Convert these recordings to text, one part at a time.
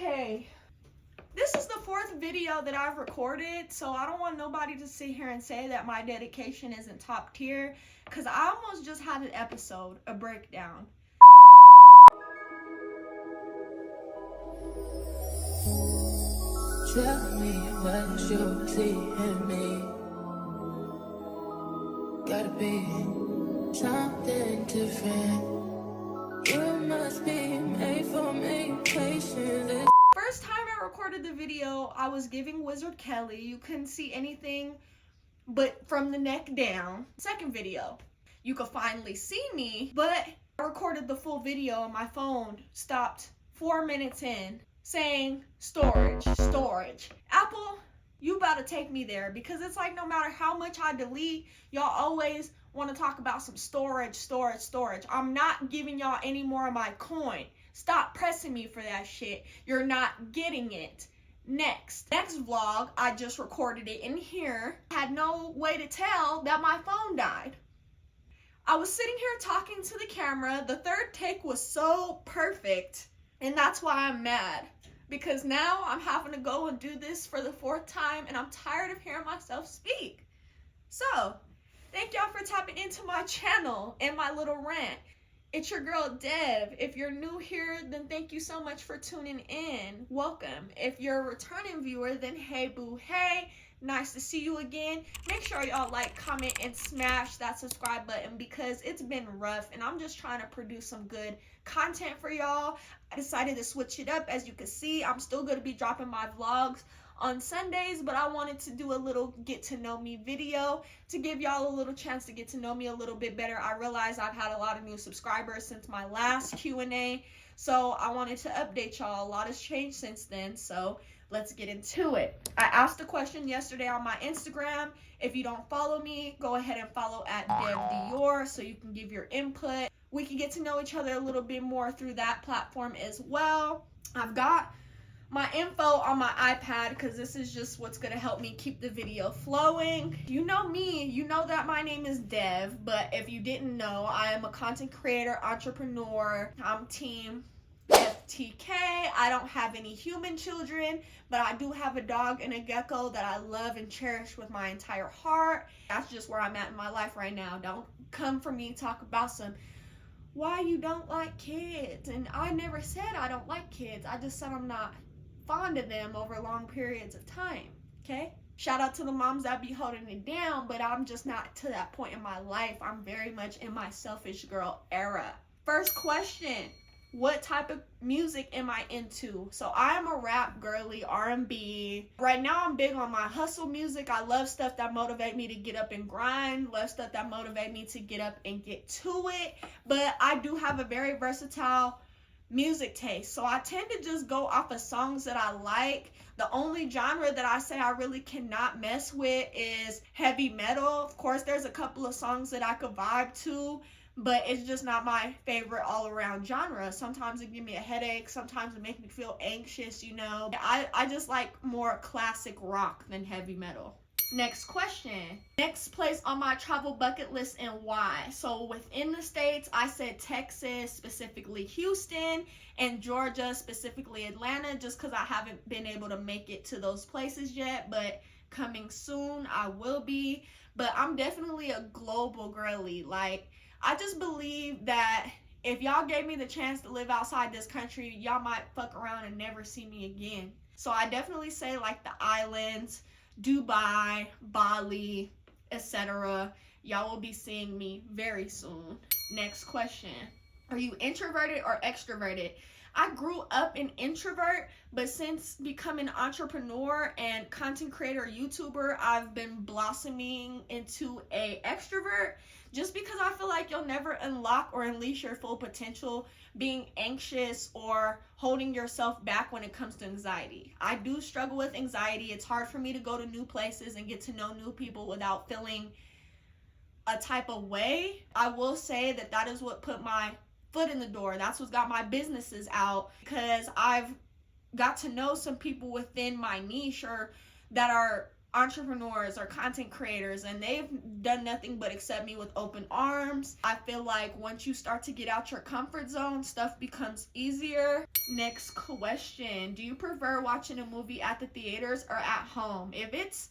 Okay, this is the fourth video that I've recorded, so I don't want nobody to sit here and say that my dedication isn't top tier, because I almost just had an episode, a breakdown. Tell me what you see in me. Gotta be something different. You must be made for me. Patience. First time I recorded the video, I was giving Wizard Kelly. You couldn't see anything but from the neck down. Second video, you could finally see me, but I recorded the full video and my phone stopped 4 minutes in saying storage. Apple, you about to take me there, because it's like no matter how much I delete, y'all always want to talk about some storage. I'm not giving y'all any more of my coin. Stop pressing me for that shit. You're not getting it. Next vlog, I just recorded it in here. Had no way to tell that my phone died. I was sitting here talking to the camera. The third take was so perfect, and that's why I'm mad. Because now I'm having to go and do this for the fourth time, and I'm tired of hearing myself speak. So, thank y'all for tapping into my channel and my little rant. It's your girl Dev. If you're new here, then thank you so much for tuning in. Welcome. If you're a returning viewer, then hey boo hey. Nice to see you again. Make sure y'all like, comment, and smash that subscribe button, because it's been rough and I'm just trying to produce some good content for y'all. I decided to switch it up. As you can see, I'm still going to be dropping my vlogs on Sundays, but I wanted to do a little get to know me video to give y'all a little chance to get to know me a little bit better. I realize I've had a lot of new subscribers since my last Q&A, so I wanted to update y'all. A lot has changed since then, so let's get into it. I asked a question yesterday on my Instagram. If you don't follow me, go ahead and follow at DevDior so you can give your input. We can get to know each other a little bit more through that platform as well. I've got my info on my iPad because this is just what's going to help me keep the video flowing. You know me, you know that my name is Dev, but if you didn't know, I am a content creator, entrepreneur. I'm team FTK. I don't have any human children, but I do have a dog and a gecko that I love and cherish with my entire heart. That's just where I'm at in my life right now. Don't come for me talk about some why you don't like kids. And I never said I don't like kids. I just said I'm not fond of them over long periods of time. Okay? Shout out to the moms that be holding it down, but I'm just not to that point in my life. I'm very much in my selfish girl era. First question. What type of music am I into? So I am a rap girly, R&B. Right now I'm big on my hustle music. I love stuff that motivate me to get up and grind. Love stuff that motivate me to get up and get to it. But I do have a very versatile music taste. So I tend to just go off of songs that I like. The only genre that I say I really cannot mess with is heavy metal. Of course, there's a couple of songs that I could vibe to, but it's just not my favorite all-around genre. Sometimes it gives me a headache. Sometimes it makes me feel anxious, you know. I just like more classic rock than heavy metal. Next question. Next place on my travel bucket list and why? So within the states, I said Texas, specifically Houston, and Georgia, specifically Atlanta, just because I haven't been able to make it to those places yet, but coming soon I will be. But I'm definitely a global girly. Like, I just believe that if y'all gave me the chance to live outside this country, y'all might fuck around and never see me again. So I definitely say like the islands, Dubai, Bali, etc. Y'all will be seeing me very soon. Next question. Are you introverted or extroverted? I grew up an introvert, but since becoming an entrepreneur and content creator, YouTuber, I've been blossoming into a extrovert, just because I feel like you'll never unlock or unleash your full potential being anxious or holding yourself back when it comes to anxiety. I do struggle with anxiety. It's hard for me to go to new places and get to know new people without feeling a type of way. I will say that that is what put my foot in the door. That's what's got my businesses out, because I've got to know some people within my niche or that are entrepreneurs or content creators, and they've done nothing but accept me with open arms. I feel like once you start to get out your comfort zone, stuff becomes easier. Next question, do you prefer watching a movie at the theaters or at home? If it's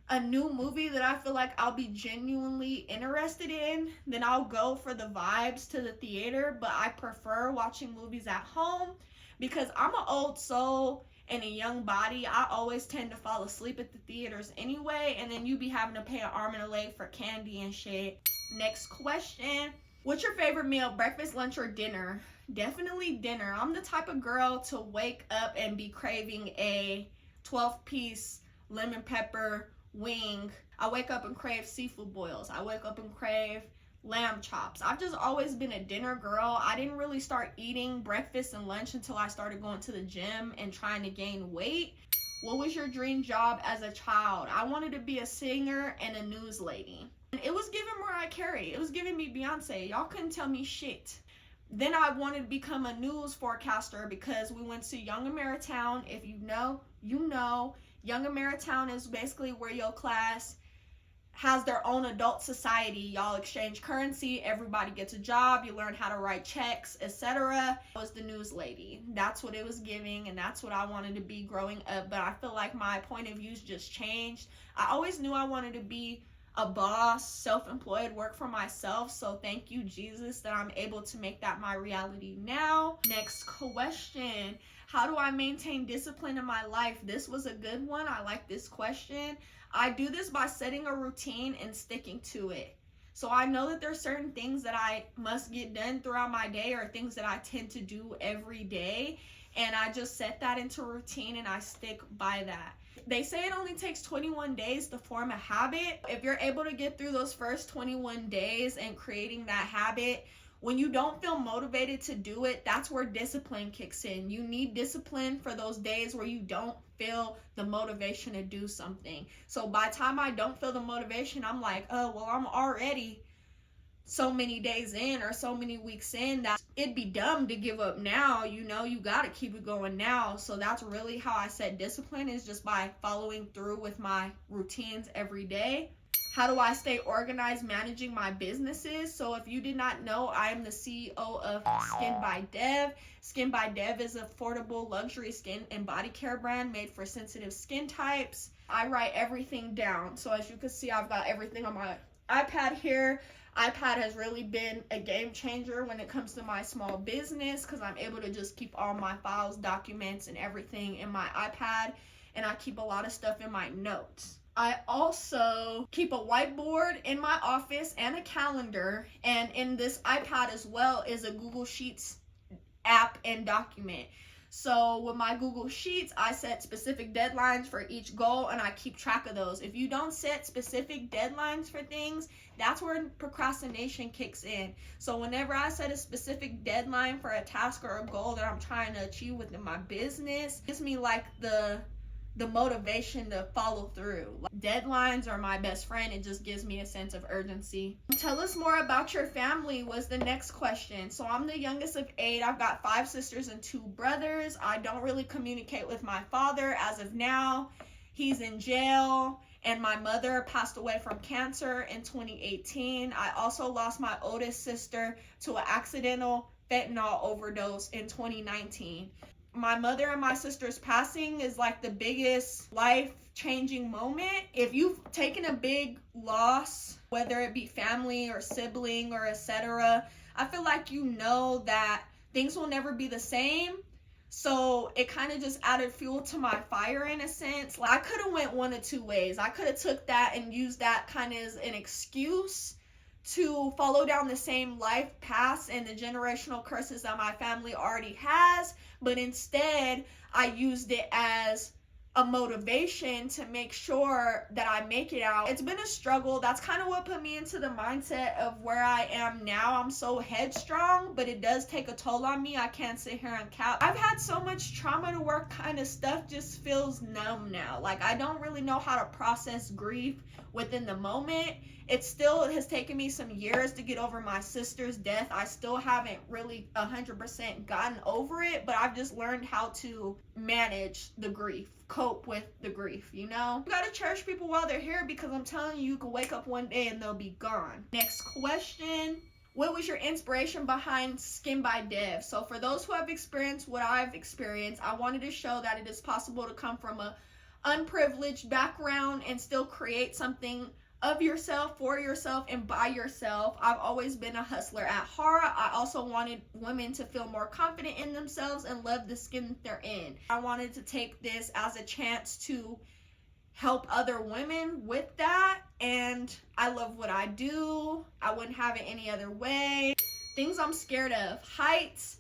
a new movie that I feel like I'll be genuinely interested in, then I'll go for the vibes to the theater, but I prefer watching movies at home because I'm an old soul and a young body. I always tend to fall asleep at the theaters anyway, and then you be having to pay an arm and a leg for candy and shit. Next question, what's your favorite meal, breakfast, lunch, or dinner? Definitely dinner. I'm the type of girl to wake up and be craving a 12-piece lemon pepper wing. I wake up and crave seafood boils. I wake up and crave lamb chops. I've just always been a dinner girl. I didn't really start eating breakfast and lunch until I started going to the gym and trying to gain weight. What was your dream job as a child? I wanted to be a singer and a news lady. And it was giving Mariah Carey. It was giving me Beyonce. Y'all couldn't tell me shit. Then I wanted to become a news forecaster because we went to Young Ameritown. If you know, you know. Young Ameritown is basically where your class has their own adult society. Y'all exchange currency, everybody gets a job, you learn how to write checks, etc. I was the news lady. That's what it was giving, and that's what I wanted to be growing up. But I feel like my point of views just changed. I always knew I wanted to be a boss, self-employed, work for myself. So thank you, Jesus, that I'm able to make that my reality now. Next question. How do I maintain discipline in my life? This was a good one. I like this question. I do this by setting a routine and sticking to it. So I know that there's certain things that I must get done throughout my day or things that I tend to do every day. And I just set that into routine and I stick by that. They say it only takes 21 days to form a habit. If you're able to get through those first 21 days and creating that habit, when you don't feel motivated to do it, that's where discipline kicks in. You need discipline for those days where you don't feel the motivation to do something. So by the time I don't feel the motivation, I'm like, oh, well, I'm already so many days in or so many weeks in that it'd be dumb to give up now. You know, you got to keep it going now. So that's really how I set discipline, is just by following through with my routines every day. How do I stay organized managing my businesses? So if you did not know, I am the CEO of Skin by Dev. Skin by Dev is an affordable luxury skin and body care brand made for sensitive skin types. I write everything down. So as you can see, I've got everything on my iPad here. iPad has really been a game changer when it comes to my small business because I'm able to just keep all my files, documents, and everything in my iPad. And I keep a lot of stuff in my notes. I also keep a whiteboard in my office and a calendar, and in this iPad as well is a Google Sheets app and document. So with my Google Sheets, I set specific deadlines for each goal and I keep track of those. If you don't set specific deadlines for things, that's where procrastination kicks in. So whenever I set a specific deadline for a task or a goal that I'm trying to achieve within my business, it gives me like the motivation to follow through. Deadlines are my best friend. It just gives me a sense of urgency. Tell us more about your family was the next question. So I'm the youngest of 8. I've got 5 sisters and 2 brothers. I don't really communicate with my father as of now. He's in jail, and my mother passed away from cancer in 2018. I also lost my oldest sister to an accidental fentanyl overdose in 2019. My mother and my sister's passing is like the biggest life-changing moment. If you've taken a big loss, whether it be family or sibling or etc., I feel like you know that things will never be the same. So it kind of just added fuel to my fire in a sense. Like I could have went one of 2 ways. I could have took that and used that kind of as an excuse to follow down the same life paths and the generational curses that my family already has, but instead I used it as a motivation to make sure that I make it out. It's been a struggle. That's kind of what put me into the mindset of where I am now. I'm so headstrong, but it does take a toll on me. I can't sit here and count. I've had so much trauma to work, kind of stuff just feels numb now. Like I don't really know how to process grief within the moment. It still has taken me some years to get over my sister's death. I still haven't really 100% gotten over it, but I've just learned how to manage the grief, cope with the grief, you know? You gotta cherish people while they're here, because I'm telling you, you can wake up one day and they'll be gone. Next question. What was your inspiration behind Skin by Dev? So for those who have experienced what I've experienced, I wanted to show that it is possible to come from a unprivileged background and still create something of yourself, for yourself, and by yourself. I've always been a hustler at heart. I also wanted women to feel more confident in themselves and love the skin they're in. I wanted to take this as a chance to help other women with that, and I love what I do. I wouldn't have it any other way. Things I'm scared of: heights,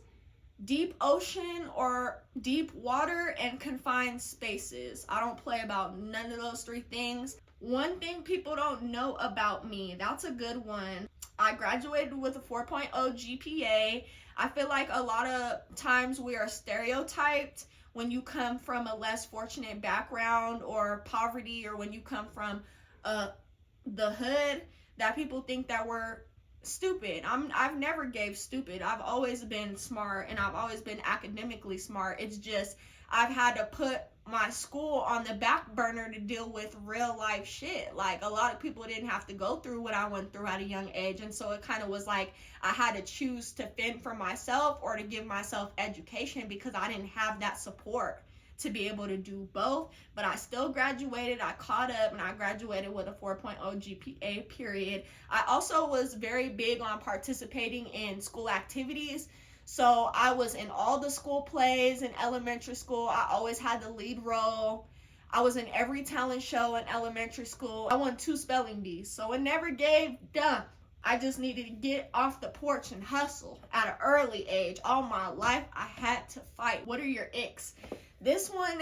deep ocean or deep water, and confined spaces. I don't play about none of those three things. One thing people don't know about me, that's a good one. I graduated with a 4.0 GPA. I feel like a lot of times we are stereotyped when you come from a less fortunate background or poverty, or when you come from the hood, that people think that we're stupid. I've never gave stupid. I've always been smart, and I've always been academically smart. It's just I've had to put my school on the back burner to deal with real life shit. Like, a lot of people didn't have to go through what I went through at a young age, and so it kind of was like I had to choose to fend for myself or to give myself education, because I didn't have that support to be able to do both. But I still graduated. I caught up, and I graduated with a 4.0 GPA, period. I also was very big on participating in school activities. So I was in all the school plays in elementary school. I always had the lead role. I was in every talent show in elementary school. I won 2 spelling bees, so it never gave up. I just needed to get off the porch and hustle at an early age. All my life, I had to fight. What are your icks? This one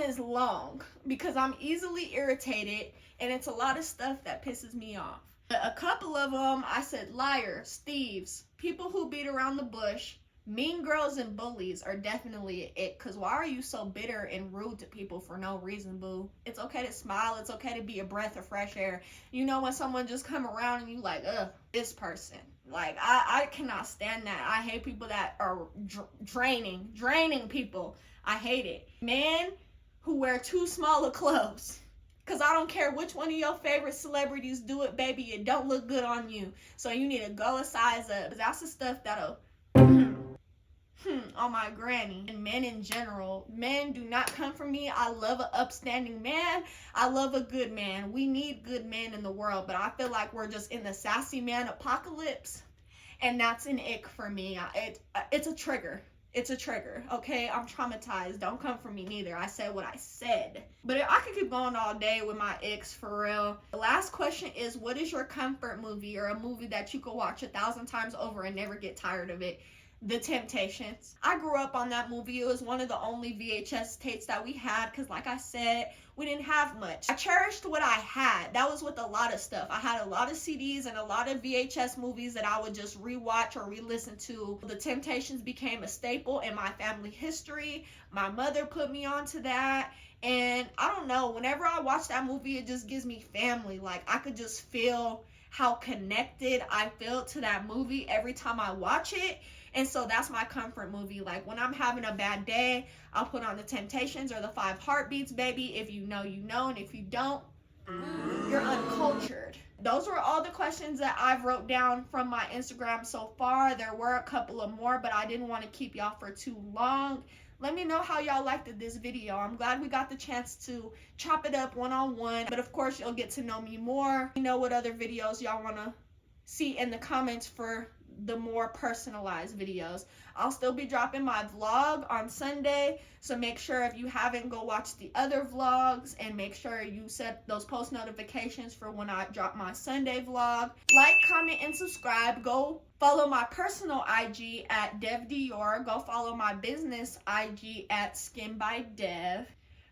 is long, because I'm easily irritated, and it's a lot of stuff that pisses me off. A couple of them, I said liars, thieves, people who beat around the bush, mean girls, and bullies are definitely it. Because why are you so bitter and rude to people for no reason, boo? It's okay to smile. It's okay to be a breath of fresh air. You know, when someone just come around and you like, ugh, this person. Like, I cannot stand that. I hate people that are draining people. I hate it. Men who wear too small of clothes. Because I don't care which one of your favorite celebrities do it, baby, it don't look good on you. So you need to go a size up. That's the stuff that'll on my granny. And men in general, men do not come for me. I love an upstanding man. I love a good man. We need good men in the world, but I feel like we're just in the sassy man apocalypse, and that's an ick for me. It's a trigger. It's a trigger, okay? I'm traumatized. Don't come for me neither. I said what I said. But I could keep going all day with my icks, for real. The last question is, what is your comfort movie, or a movie that you could watch 1,000 times over and never get tired of it? The Temptations. I grew up on that movie. It was one of the only VHS tapes that we had, because like I said, we didn't have much. I cherished what I had. That was with a lot of stuff. I had a lot of CDs and a lot of VHS movies that I would just rewatch or re-listen to. The Temptations became a staple in my family history. My mother put me onto that. And I don't know, whenever I watch that movie, it just gives me family. Like, I could just feel how connected I feel to that movie every time I watch it. And so that's my comfort movie. Like, when I'm having a bad day, I'll put on the Temptations or the 5 Heartbeats, baby. If you know, you know. And if you don't, you're uncultured. Those were all the questions that I've wrote down from my Instagram so far. There were a couple of more, but I didn't want to keep y'all for too long. Let me know how y'all liked this video. I'm glad we got the chance to chop it up one-on-one. But of course, you'll get to know me more. You know what other videos y'all want to see in the comments for the more personalized videos. I'll still be dropping my vlog on Sunday, so make sure if you haven't, go watch the other vlogs, and make sure you set those post notifications for when I drop my Sunday vlog. Like, comment, and subscribe. Go follow my personal IG at DevDior. Go follow my business IG at Skin by Dev.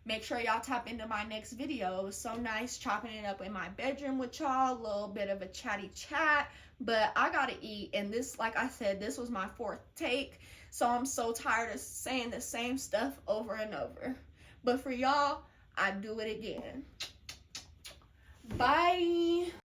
Make sure y'all tap into my next video. It was so nice chopping it up in my bedroom with y'all. A little bit of a chatty chat. But I gotta eat. And this, like I said, this was my 4th take. So I'm so tired of saying the same stuff over and over. But for y'all, I do it again. Bye.